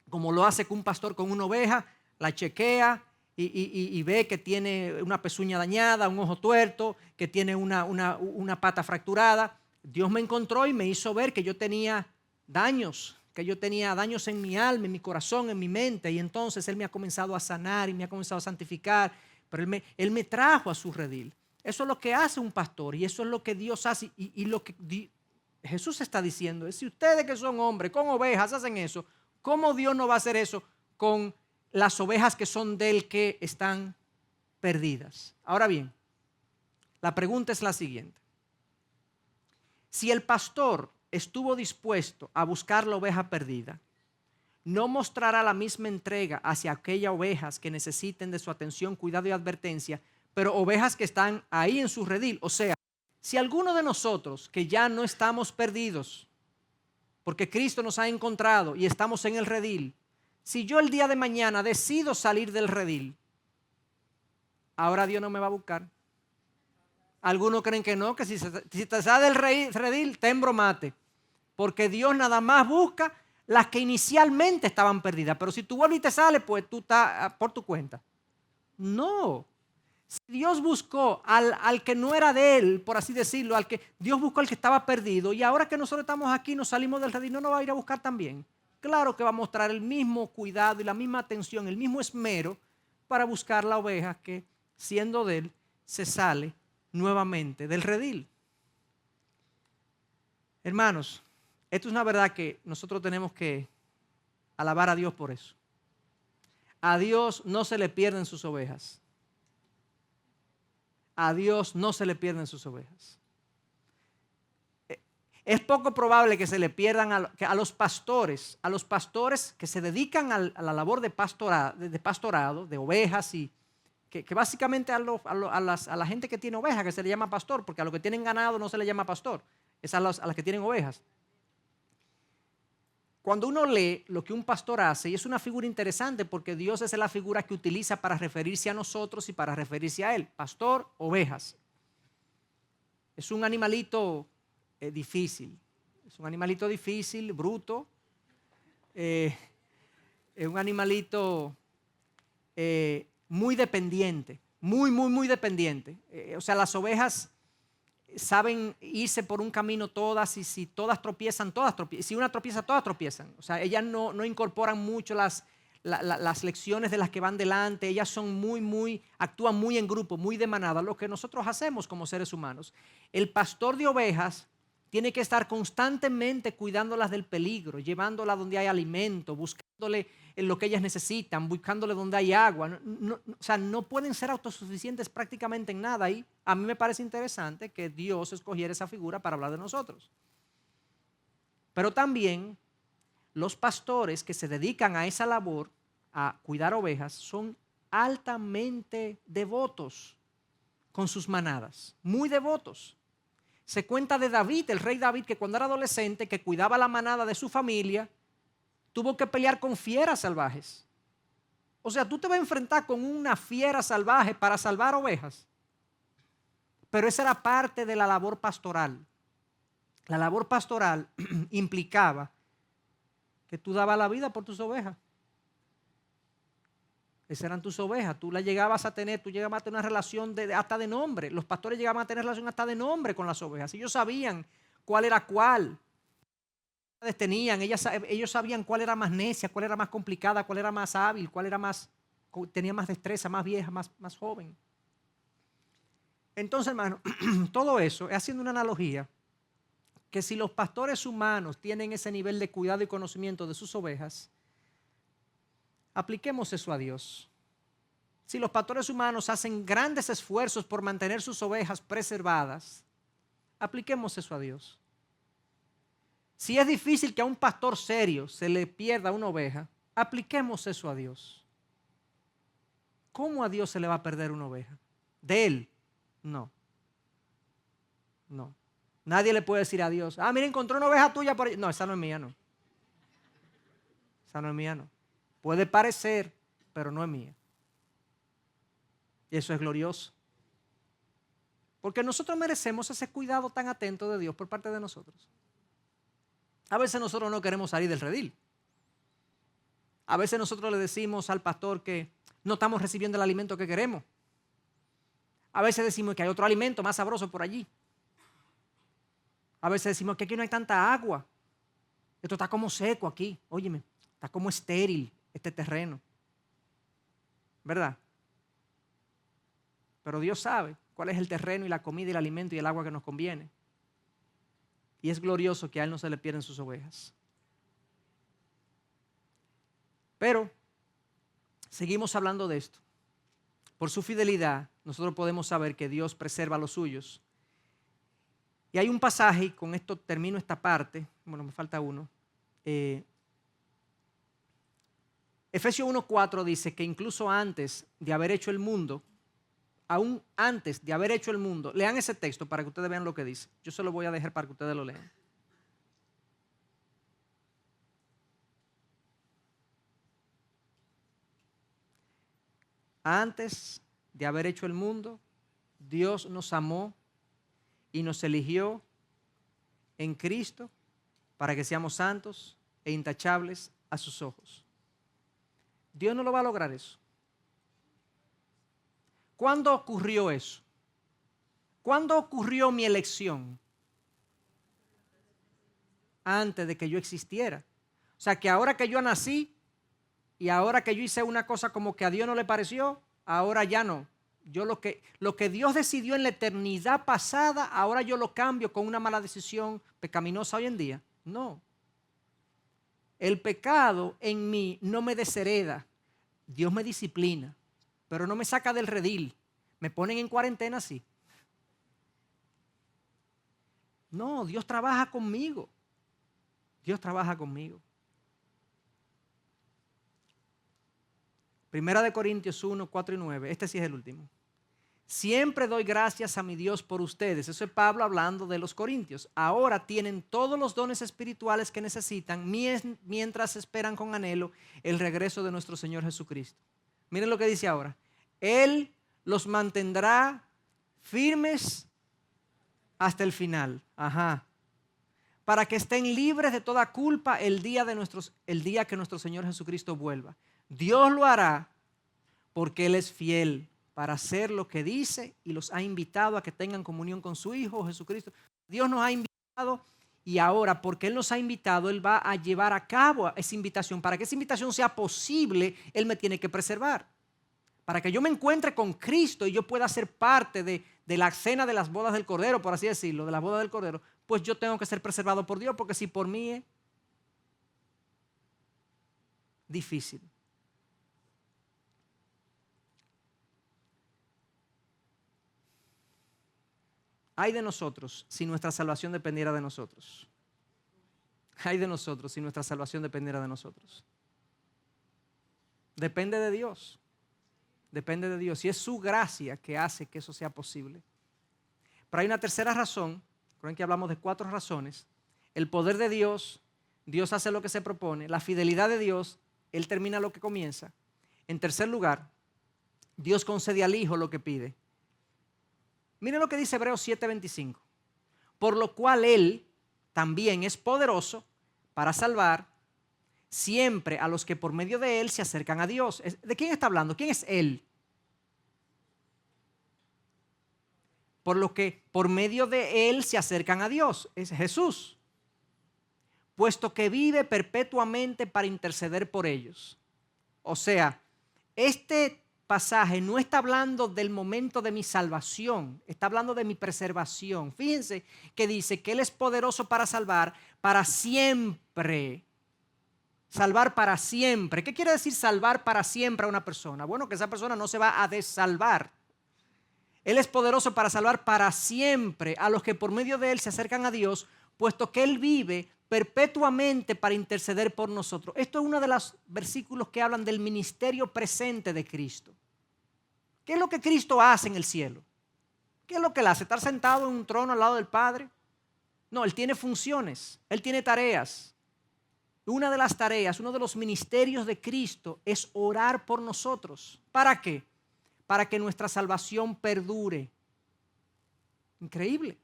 como lo hace con un pastor con una oveja, la chequea y ve que tiene una pezuña dañada, un ojo tuerto, que tiene una pata fracturada. Dios me encontró y me hizo ver que yo tenía daños, en mi alma, en mi corazón, en mi mente, y entonces Él me ha comenzado a sanar y me ha comenzado a santificar, pero Él me trajo a su redil. Eso es lo que hace un pastor y eso es lo que Dios hace, y lo que Jesús está diciendo es, si ustedes que son hombres con ovejas hacen eso, ¿cómo Dios no va a hacer eso con las ovejas que son de Él, que están perdidas? Ahora bien, la pregunta es la siguiente. Si el pastor estuvo dispuesto a buscar la oveja perdida, ¿no mostrará la misma entrega hacia aquellas ovejas que necesiten de su atención, cuidado y advertencia, pero ovejas que están ahí en su redil? O sea, si alguno de nosotros que ya no estamos perdidos, porque Cristo nos ha encontrado y estamos en el redil, si yo el día de mañana decido salir del redil, ahora Dios no me va a buscar. Algunos creen que no, que si te sale del redil, te embromate, porque Dios nada más busca las que inicialmente estaban perdidas, pero si tú vuelves y te sales, pues tú estás por tu cuenta. No. Si Dios buscó al que no era de Él, por así decirlo, Dios buscó al que estaba perdido, y ahora que nosotros estamos aquí, nos salimos del redil, ¿no nos va a ir a buscar también? Claro que va a mostrar el mismo cuidado y la misma atención, el mismo esmero para buscar la oveja que, siendo de Él, se sale nuevamente del redil. Hermanos, esto es una verdad que nosotros tenemos que alabar a Dios por eso. A Dios no se le pierden sus ovejas. A Dios no se le pierden sus ovejas. Es poco probable que se le pierdan a los pastores que se dedican a la labor de pastorado, de ovejas, y que básicamente a la gente que tiene ovejas que se le llama pastor, porque a los que tienen ganado no se le llama pastor, es a las que tienen ovejas. Cuando uno lee lo que un pastor hace, y es una figura interesante porque Dios es la figura que utiliza para referirse a nosotros y para referirse a Él. Pastor, ovejas. Es un animalito difícil. Es un animalito difícil, bruto. Es un animalito muy dependiente, muy dependiente. O sea, las ovejas saben irse por un camino todas, y si todas tropiezan, todas tropiezan. Si una tropieza, todas tropiezan. O sea, ellas no incorporan mucho las lecciones de las que van delante. Ellas son actúan muy en grupo, muy de manada, lo que nosotros hacemos como seres humanos. El pastor de ovejas tiene que estar constantemente cuidándolas del peligro, llevándolas donde hay alimento, buscándole en lo que ellas necesitan, buscándole donde hay agua. O sea, no pueden ser autosuficientes prácticamente en nada. Y a mí me parece interesante que Dios escogiera esa figura para hablar de nosotros. Pero también los pastores que se dedican a esa labor, a cuidar ovejas, son altamente devotos con sus manadas, muy devotos. Se cuenta de David, el rey David, que cuando era adolescente, que cuidaba la manada de su familia, tuvo que pelear con fieras salvajes. O sea, tú te vas a enfrentar con una fiera salvaje para salvar ovejas. Pero esa era parte de la labor pastoral. La labor pastoral implicaba que tú dabas la vida por tus ovejas. Esas eran tus ovejas. Tú las llegabas a tener, tú llegabas a tener una relación hasta de nombre. Los pastores llegaban a tener relación hasta de nombre con las ovejas. Ellos sabían cuál era cuál. Tenían, ellos sabían cuál era más necia, cuál era más complicada, cuál era más hábil, cuál era tenía más destreza, más vieja, más joven. Entonces, hermano, todo eso es haciendo una analogía que si los pastores humanos tienen ese nivel de cuidado y conocimiento de sus ovejas, apliquemos eso a Dios. Si los pastores humanos hacen grandes esfuerzos por mantener sus ovejas preservadas, apliquemos eso a Dios. Si es difícil que a un pastor serio se le pierda una oveja, apliquemos eso a Dios. ¿Cómo a Dios se le va a perder una oveja? ¿De Él? No. No. Nadie le puede decir a Dios, mira, encontré una oveja tuya por ahí. No, esa no es mía, no. Esa no es mía, no. Puede parecer, pero no es mía. Y eso es glorioso. Porque nosotros merecemos ese cuidado tan atento de Dios por parte de nosotros. A veces nosotros no queremos salir del redil. A veces nosotros le decimos al pastor que no estamos recibiendo el alimento que queremos. A veces decimos que hay otro alimento más sabroso por allí. A veces decimos que aquí no hay tanta agua. Esto está como seco aquí. Óyeme, está como estéril este terreno. ¿Verdad? Pero Dios sabe cuál es el terreno y la comida y el alimento y el agua que nos conviene. Y es glorioso que a Él no se le pierden sus ovejas. Pero seguimos hablando de esto. Por su fidelidad, nosotros podemos saber que Dios preserva a los suyos. Y hay un pasaje, y con esto termino esta parte. Bueno, me falta uno. Efesios 1:4 dice que incluso antes de haber hecho el mundo, aún antes de haber hecho el mundo, lean ese texto para que ustedes vean lo que dice. Yo se lo voy a dejar para que ustedes lo lean. Antes de haber hecho el mundo, Dios nos amó y nos eligió en Cristo para que seamos santos e intachables a sus ojos. Dios no lo va a lograr eso. ¿Cuándo ocurrió eso? ¿Cuándo ocurrió mi elección? Antes de que yo existiera. O sea, que ahora que yo nací y ahora que yo hice una cosa como que a Dios no le pareció, ahora ya no. Yo lo que Dios decidió en la eternidad pasada, ahora yo lo cambio con una mala decisión pecaminosa hoy en día. No. El pecado en mí no me deshereda. Dios me disciplina, pero no me saca del redil. Me ponen en cuarentena así. No, Dios trabaja conmigo. Dios trabaja conmigo. Primera de Corintios 1, 4 y 9. Este sí es el último. Siempre doy gracias a mi Dios por ustedes. Eso es Pablo hablando de los corintios. Ahora tienen todos los dones espirituales que necesitan mientras esperan con anhelo el regreso de nuestro Señor Jesucristo. Miren lo que dice ahora. Él los mantendrá firmes hasta el final. Ajá. para que estén libres de toda culpa el día que nuestro Señor Jesucristo vuelva. Dios lo hará porque Él es fiel para hacer lo que dice y los ha invitado a que tengan comunión con su Hijo Jesucristo. Dios nos ha invitado y ahora, porque Él nos ha invitado, Él va a llevar a cabo esa invitación. Para que esa invitación sea posible, Él me tiene que preservar. Para que yo me encuentre con Cristo y yo pueda ser parte de la cena de las bodas del Cordero, por así decirlo, de las bodas del Cordero, pues yo tengo que ser preservado por Dios, porque si por mí es difícil. Ay de nosotros si nuestra salvación dependiera de nosotros. Ay de nosotros si nuestra salvación dependiera de nosotros. Depende de Dios. Depende de Dios. Y es su gracia que hace que eso sea posible. Pero hay una tercera razón. Recuerden que hablamos de 4 razones. El poder de Dios. Dios hace lo que se propone. La fidelidad de Dios. Él termina lo que comienza. En tercer lugar, Dios concede al Hijo lo que pide. Miren lo que dice Hebreos 7:25. Por lo cual Él también es poderoso para salvar siempre a los que por medio de Él se acercan a Dios. ¿De quién está hablando? ¿Quién es Él? Por lo que por medio de Él se acercan a Dios. Es Jesús. Puesto que vive perpetuamente para interceder por ellos. O sea, este pasaje no está hablando del momento de mi salvación, está hablando de mi preservación. Fíjense que dice que Él es poderoso para salvar para siempre. Salvar para siempre. ¿Qué quiere decir salvar para siempre a una persona? Bueno, que esa persona no se va a desalvar. Él es poderoso para salvar para siempre a los que por medio de Él se acercan a Dios, puesto que Él vive perpetuamente para interceder por nosotros. Esto es uno de los versículos que hablan del ministerio presente de Cristo. ¿Qué es lo que Cristo hace en el cielo? ¿Qué es lo que Él hace? ¿Estar sentado en un trono al lado del Padre? No, Él tiene funciones, Él tiene tareas. Una de las tareas, uno de los ministerios de Cristo es orar por nosotros. ¿Para qué? Para que nuestra salvación perdure. Increíble.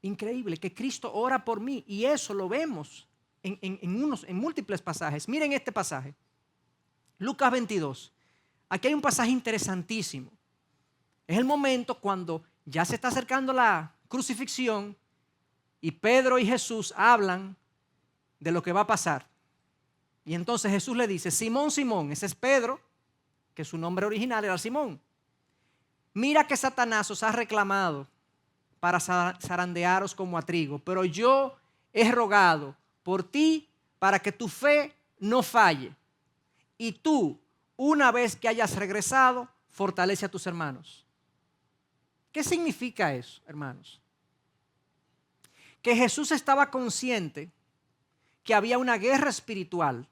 Increíble que Cristo ora por mí, y eso lo vemos en múltiples pasajes. Miren este pasaje, Lucas 22. Aquí hay un pasaje interesantísimo. Es el momento cuando ya se está acercando la crucifixión y Pedro y Jesús hablan de lo que va a pasar. Y entonces Jesús le dice: Simón, Simón, ese es Pedro, que su nombre original era Simón. Mira que Satanás os ha reclamado para zarandearos como a trigo, pero yo he rogado por ti para que tu fe no falle. Y tú, una vez que hayas regresado, fortalece a tus hermanos. ¿Qué significa eso, hermanos? Que Jesús estaba consciente que había una guerra espiritual.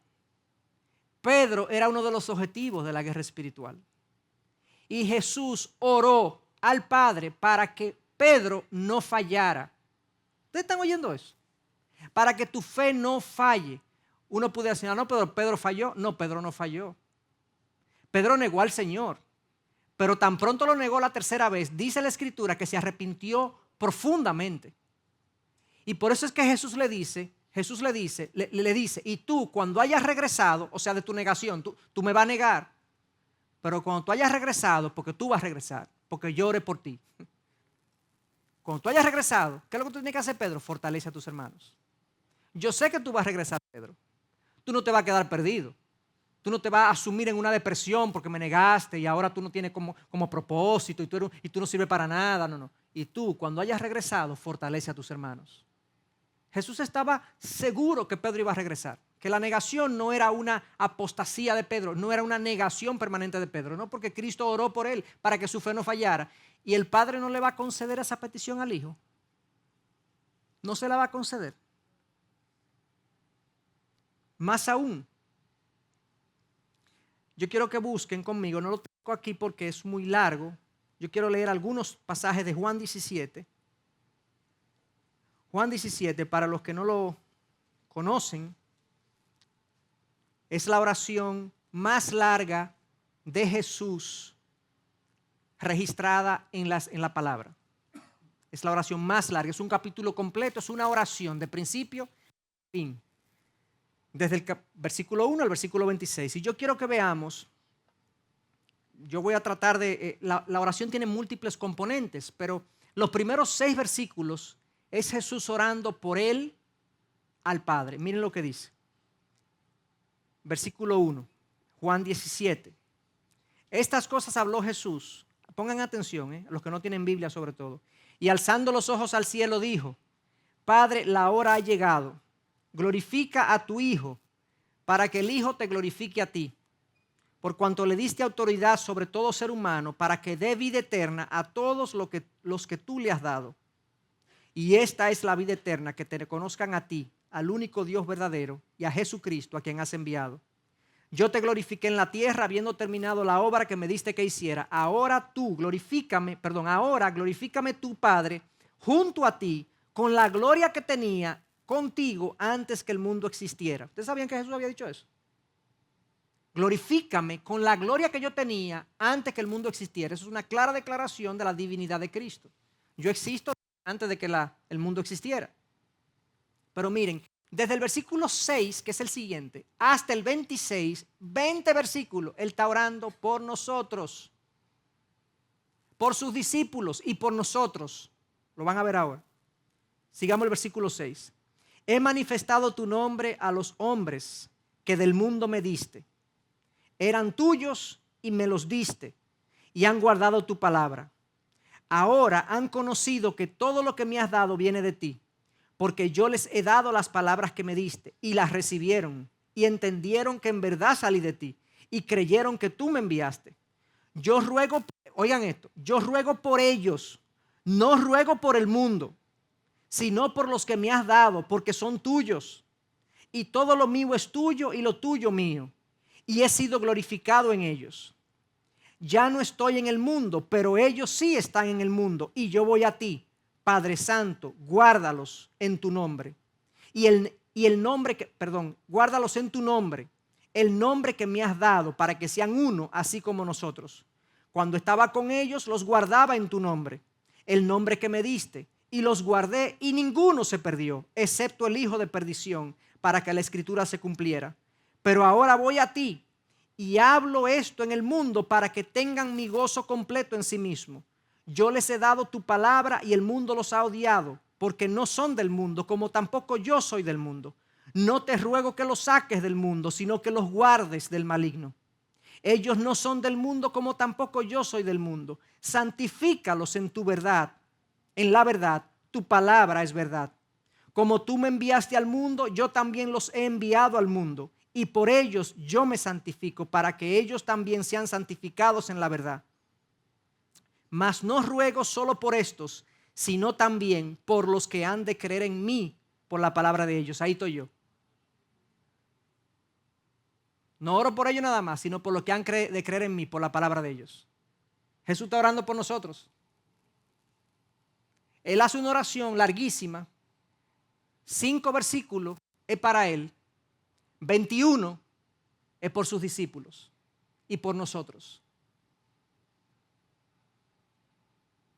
Pedro era uno de los objetivos de la guerra espiritual. Y Jesús oró al Padre para que Pedro no fallara. ¿Ustedes están oyendo eso? Para que tu fe no falle. Uno puede decir: no, Pedro falló. No, Pedro no falló. Pedro negó al Señor. Pero tan pronto lo negó la tercera vez, dice la Escritura que se arrepintió profundamente. Y por eso es que Jesús le dice, y tú cuando hayas regresado, o sea, de tu negación, tú me vas a negar, pero cuando tú hayas regresado, porque tú vas a regresar, porque yo oré por ti. Cuando tú hayas regresado, ¿qué es lo que tú tienes que hacer, Pedro? Fortalece a tus hermanos. Yo sé que tú vas a regresar, Pedro. Tú no te vas a quedar perdido. Tú no te vas a sumir en una depresión porque me negaste y ahora tú no tienes como propósito y tú no sirves para nada. No. Y tú, cuando hayas regresado, fortalece a tus hermanos. Jesús estaba seguro que Pedro iba a regresar, que la negación no era una apostasía de Pedro, no era una negación permanente de Pedro, no, porque Cristo oró por él para que su fe no fallara. Y el Padre no le va a conceder esa petición al Hijo. No se la va a conceder. Más aún, yo quiero que busquen conmigo, no lo tengo aquí porque es muy largo. Yo quiero leer algunos pasajes de Juan 17. Juan 17, para los que no lo conocen, es la oración más larga de Jesús registrada en la palabra. Es la oración más larga, es un capítulo completo, es una oración de principio a fin. Desde el versículo 1 al versículo 26. Y yo quiero que veamos, yo voy a tratar de, la oración tiene múltiples componentes, pero los primeros 6 versículos es Jesús orando por él al Padre. Miren lo que dice. Versículo 1, Juan 17. Estas cosas habló Jesús. Pongan atención, los que no tienen Biblia sobre todo. Y alzando los ojos al cielo dijo: Padre, la hora ha llegado. Glorifica a tu Hijo, para que el Hijo te glorifique a ti. Por cuanto le diste autoridad sobre todo ser humano, para que dé vida eterna a todos los que tú le has dado. Y esta es la vida eterna, que te reconozcan a ti, al único Dios verdadero, y a Jesucristo, a quien has enviado. Yo te glorifiqué en la tierra, habiendo terminado la obra que me diste que hiciera. Ahora glorifícame tú, Padre, junto a ti, con la gloria que tenía contigo antes que el mundo existiera. ¿Ustedes sabían que Jesús había dicho eso? Glorifícame con la gloria que yo tenía antes que el mundo existiera. Eso es una clara declaración de la divinidad de Cristo. Yo existo antes de que el mundo existiera. Pero miren, desde el versículo 6, que es el siguiente, hasta el 26, 20 versículos, Él está orando por nosotros, por sus discípulos y por nosotros. Lo van a ver ahora. Sigamos el versículo 6. He manifestado tu nombre a los hombres que del mundo me diste. Eran tuyos y me los diste, y han guardado tu palabra. Ahora han conocido que todo lo que me has dado viene de ti, porque yo les he dado las palabras que me diste, y las recibieron, y entendieron que en verdad salí de ti, y creyeron que tú me enviaste. Yo ruego, oigan esto, yo ruego por ellos, no ruego por el mundo, sino por los que me has dado, porque son tuyos, y todo lo mío es tuyo y lo tuyo mío, y he sido glorificado en ellos. Ya no estoy en el mundo, pero ellos sí están en el mundo, y yo voy a ti. Padre Santo, guárdalos en tu nombre. Guárdalos en tu nombre, el nombre que me has dado, para que sean uno, así como nosotros. Cuando estaba con ellos, los guardaba en tu nombre, el nombre que me diste, y los guardé, y ninguno se perdió, excepto el hijo de perdición, para que la escritura se cumpliera. Pero ahora voy a ti, y hablo esto en el mundo, para que tengan mi gozo completo en sí mismo. Yo les he dado tu palabra, y el mundo los ha odiado, porque no son del mundo, como tampoco yo soy del mundo. No te ruego que los saques del mundo, sino que los guardes del maligno. Ellos no son del mundo, como tampoco yo soy del mundo. Santifícalos en tu verdad. En la verdad, tu palabra es verdad. Como tú me enviaste al mundo, yo también los he enviado al mundo. Y por ellos yo me santifico, para que ellos también sean santificados en la verdad. Mas no ruego solo por estos, sino también por los que han de creer en mí por la palabra de ellos. Ahí estoy yo. No oro por ellos nada más, sino por los que han de creer en mí por la palabra de ellos. Jesús está orando por nosotros. Él hace una oración larguísima. 5 versículos es para él. 21 es por sus discípulos y por nosotros.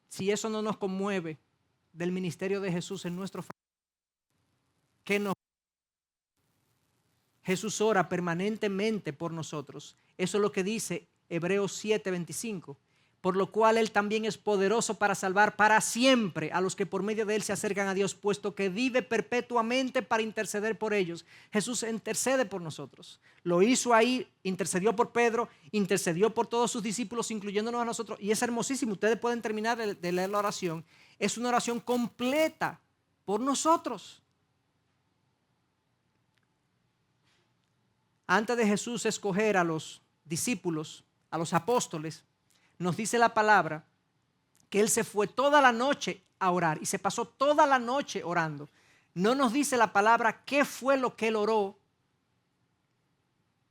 Si eso no nos conmueve del ministerio de Jesús en nuestro favor, ¿qué nos? Jesús ora permanentemente por nosotros. Eso es lo que dice Hebreos 7:25. Por lo cual Él también es poderoso para salvar para siempre a los que por medio de Él se acercan a Dios, puesto que vive perpetuamente para interceder por ellos. Jesús intercede por nosotros. Lo hizo ahí, intercedió por Pedro, intercedió por todos sus discípulos, incluyéndonos a nosotros. Y es hermosísimo. Ustedes pueden terminar de leer la oración. Es una oración completa por nosotros. Antes de Jesús escoger a los discípulos, a los apóstoles, nos dice la palabra que Él se fue toda la noche a orar y se pasó toda la noche orando. No nos dice la palabra qué fue lo que Él oró,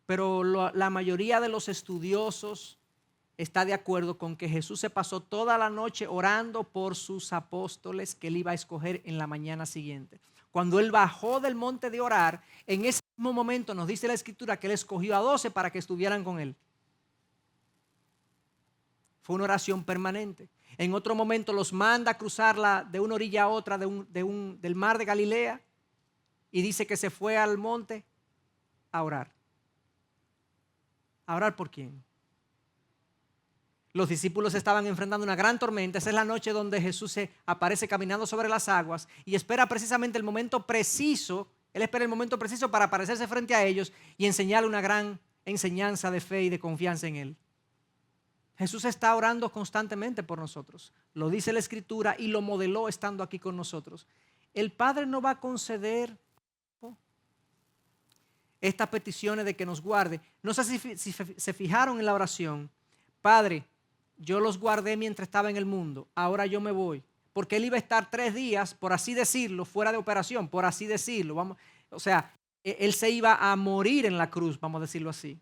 pero la mayoría de los estudiosos está de acuerdo con que Jesús se pasó toda la noche orando por sus apóstoles que Él iba a escoger en la mañana siguiente. Cuando Él bajó del monte de orar, en ese mismo momento nos dice la Escritura que Él escogió a 12 para que estuvieran con Él. Fue una oración permanente. En otro momento los manda a cruzar de una orilla a otra del mar de Galilea y dice que se fue al monte a orar. ¿A orar por quién? Los discípulos estaban enfrentando una gran tormenta. Esa es la noche donde Jesús se aparece caminando sobre las aguas y espera precisamente el momento preciso. Él espera el momento preciso para aparecerse frente a ellos y enseñarle una gran enseñanza de fe y de confianza en Él. Jesús está orando constantemente por nosotros. Lo dice la Escritura y lo modeló estando aquí con nosotros. El Padre no va a conceder estas peticiones de que nos guarde. No sé si se fijaron en la oración. Padre, yo los guardé mientras estaba en el mundo, ahora yo me voy. Porque Él iba a estar 3 días, por así decirlo, fuera de operación, por así decirlo. O sea, Él se iba a morir en la cruz, vamos a decirlo así.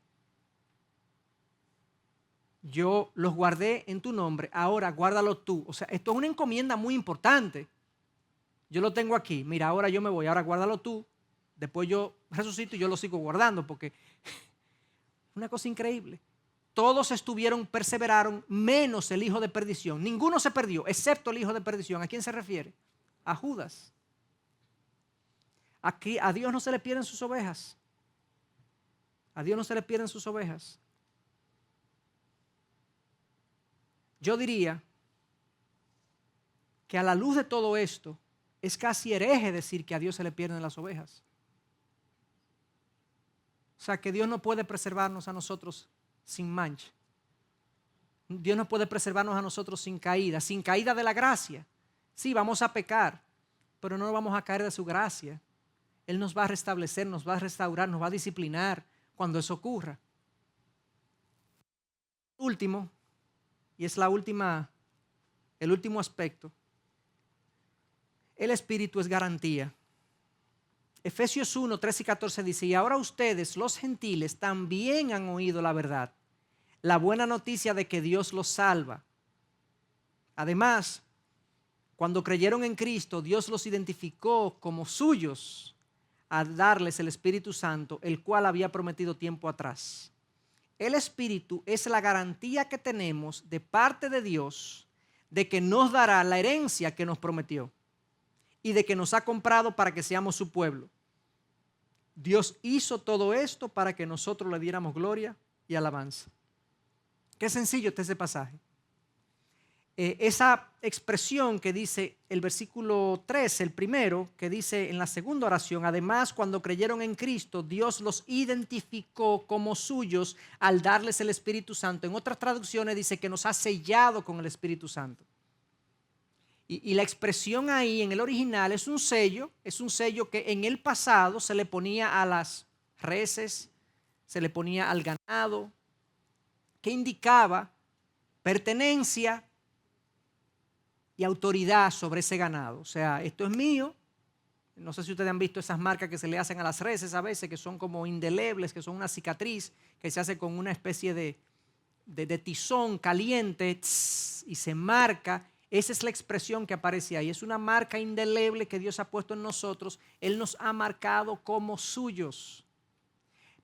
Yo los guardé en tu nombre, ahora guárdalo tú. O sea, esto es una encomienda muy importante. Yo lo tengo aquí, mira, ahora yo me voy, ahora guárdalo tú. Después yo resucito y yo lo sigo guardando porque es una cosa increíble. Todos perseveraron, menos el hijo de perdición. Ninguno se perdió, excepto el hijo de perdición. ¿A quién se refiere? A Judas. Aquí a Dios no se le pierden sus ovejas. A Dios no se le pierden sus ovejas. Yo diría que a la luz de todo esto, es casi hereje decir que a Dios se le pierden las ovejas. O sea, que Dios no puede preservarnos a nosotros sin mancha. Dios no puede preservarnos a nosotros sin caída de la gracia. Sí, vamos a pecar, pero no vamos a caer de su gracia. Él nos va a restablecer, nos va a restaurar, nos va a disciplinar cuando eso ocurra. Último, y es el último aspecto, el Espíritu es garantía. Efesios 1, 13 y 14 dice, y ahora ustedes, los gentiles, también han oído la verdad, la buena noticia de que Dios los salva. Además, cuando creyeron en Cristo, Dios los identificó como suyos al darles el Espíritu Santo, el cual había prometido tiempo atrás. El Espíritu es la garantía que tenemos de parte de Dios de que nos dará la herencia que nos prometió y de que nos ha comprado para que seamos su pueblo. Dios hizo todo esto para que nosotros le diéramos gloria y alabanza. Qué sencillo está ese pasaje. Esa expresión que dice el versículo 3, el primero, que dice en la segunda oración, además cuando creyeron en Cristo, Dios los identificó como suyos al darles el Espíritu Santo. En otras traducciones dice que nos ha sellado con el Espíritu Santo. Y la expresión ahí en el original es un sello que en el pasado se le ponía a las reses, se le ponía al ganado, que indicaba pertenencia y autoridad sobre ese ganado. O sea, esto es mío. No sé si ustedes han visto esas marcas que se le hacen a las reses a veces, que son como indelebles, que son una cicatriz que se hace con una especie de tizón caliente y se marca. Esa es la expresión que aparece ahí. Es una marca indeleble que Dios ha puesto en nosotros. Él nos ha marcado como suyos.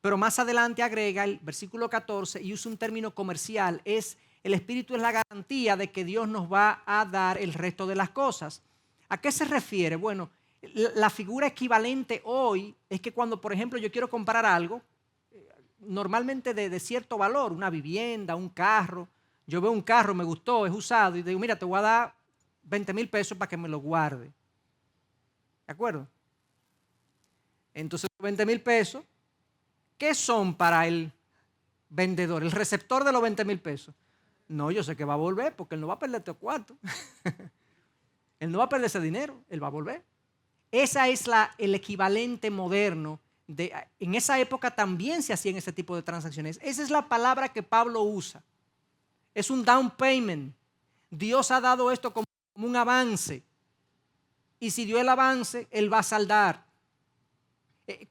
Pero más adelante agrega el versículo 14 y usa un término comercial. El Espíritu es la garantía de que Dios nos va a dar el resto de las cosas. ¿A qué se refiere? Bueno, la figura equivalente hoy es que cuando, por ejemplo, yo quiero comprar algo, normalmente de cierto valor, una vivienda, un carro. Yo veo un carro, me gustó, es usado, y digo, mira, te voy a dar 20,000 pesos para que me lo guarde. ¿De acuerdo? Entonces, 20,000 pesos, ¿qué son para el vendedor, el receptor de los 20,000 pesos? No, yo sé que va a volver porque él no va a perder este cuarto. Él no va a perder ese dinero, él va a volver. Esa es el equivalente moderno. En esa época también se hacían ese tipo de transacciones. Esa es la palabra que Pablo usa. Es un down payment. Dios ha dado esto como un avance. Y si dio el avance, Él va a saldar.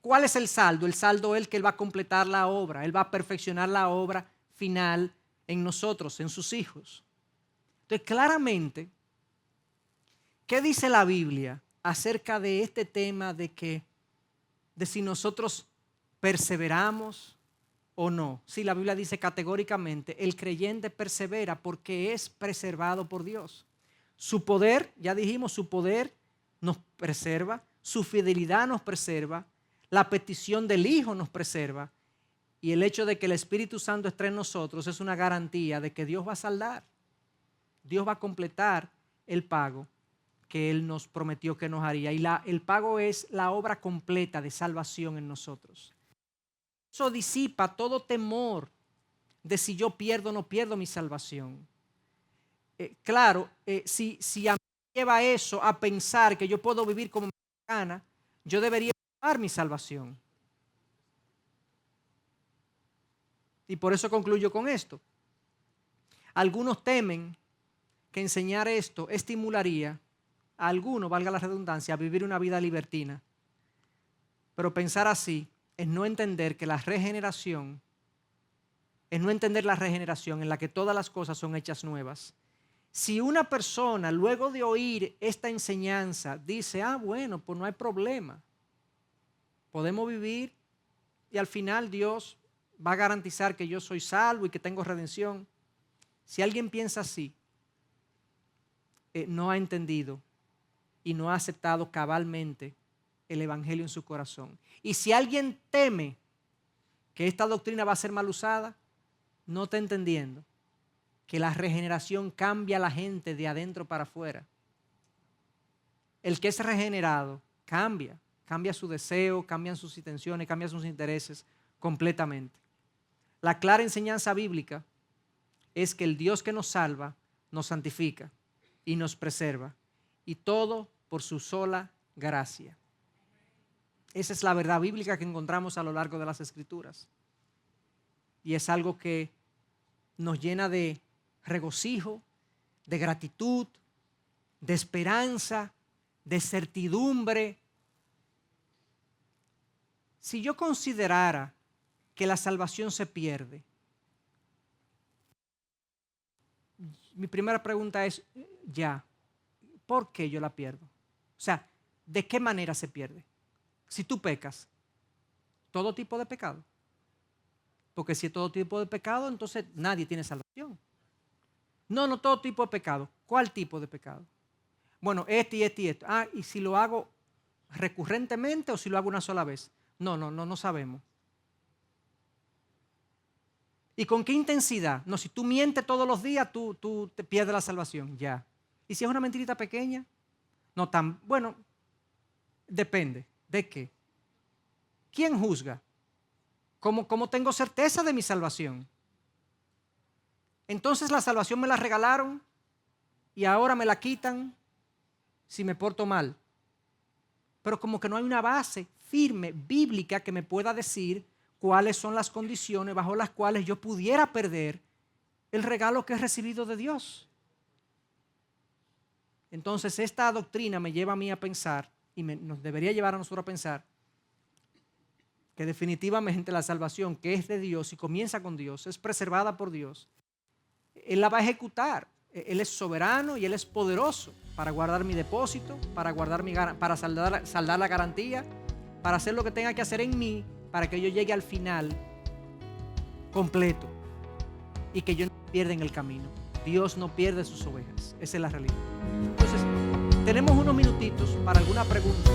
¿Cuál es el saldo? El saldo es que Él va a completar la obra. Él va a perfeccionar la obra final en nosotros, en sus hijos. Entonces, claramente, ¿qué dice la Biblia acerca de este tema de si nosotros perseveramos o no? Sí, la Biblia dice categóricamente, el creyente persevera porque es preservado por Dios. Su poder, ya dijimos, su poder nos preserva, su fidelidad nos preserva, la petición del Hijo nos preserva, y el hecho de que el Espíritu Santo esté en nosotros es una garantía de que Dios va a saldar, Dios va a completar el pago que Él nos prometió que nos haría. Y el pago es la obra completa de salvación en nosotros. Eso disipa todo temor de si yo pierdo o no pierdo mi salvación. Claro, si a mí me lleva eso a pensar que yo puedo vivir como me dé la gana, yo debería buscar mi salvación. Y por eso concluyo con esto. Algunos temen que enseñar esto estimularía a algunos, valga la redundancia, a vivir una vida libertina. Pero pensar así es no entender que la regeneración, es no entender la regeneración en la que todas las cosas son hechas nuevas. Si una persona luego de oír esta enseñanza dice, bueno, pues no hay problema, podemos vivir y al final Dios va a garantizar que yo soy salvo y que tengo redención. Si alguien piensa así, no ha entendido y no ha aceptado cabalmente el Evangelio en su corazón. Y si alguien teme que esta doctrina va a ser mal usada, no está entendiendo que la regeneración cambia a la gente de adentro para afuera. El que es regenerado cambia su deseo, cambian sus intenciones, cambian sus intereses completamente. La clara enseñanza bíblica es que el Dios que nos salva nos santifica y nos preserva, y todo por su sola gracia. Esa es la verdad bíblica que encontramos a lo largo de las Escrituras. Y es algo que nos llena de regocijo, de gratitud, de esperanza, de certidumbre. Si yo considerara que la salvación se pierde, mi primera pregunta es, ¿por qué yo la pierdo? O sea, ¿de qué manera se pierde? Si tú pecas, todo tipo de pecado. Porque si es todo tipo de pecado, entonces nadie tiene salvación. No todo tipo de pecado. ¿Cuál tipo de pecado? Bueno, este y este y esto. ¿Y si lo hago recurrentemente o si lo hago una sola vez? No sabemos. ¿Y con qué intensidad? No, si tú mientes todos los días, tú te pierdes la salvación, ya. ¿Y si es una mentirita pequeña? No tan, bueno, depende. ¿De qué? ¿Quién juzga? ¿Cómo tengo certeza de mi salvación? Entonces la salvación me la regalaron y ahora me la quitan si me porto mal. Pero como que no hay una base firme, bíblica, que me pueda decir cuáles son las condiciones bajo las cuales yo pudiera perder el regalo que he recibido de Dios. Entonces esta doctrina me lleva a mí a pensar, y nos debería llevar a nosotros a pensar, que definitivamente la salvación, que es de Dios y comienza con Dios, es preservada por Dios. Él la va a ejecutar. Él es soberano y Él es poderoso para guardar mi depósito, para saldar la garantía, para hacer lo que tenga que hacer en mí, para que yo llegue al final completo y que yo no pierda en el camino. Dios no pierde sus ovejas. Esa es la realidad. Entonces, tenemos unos minutitos para alguna pregunta.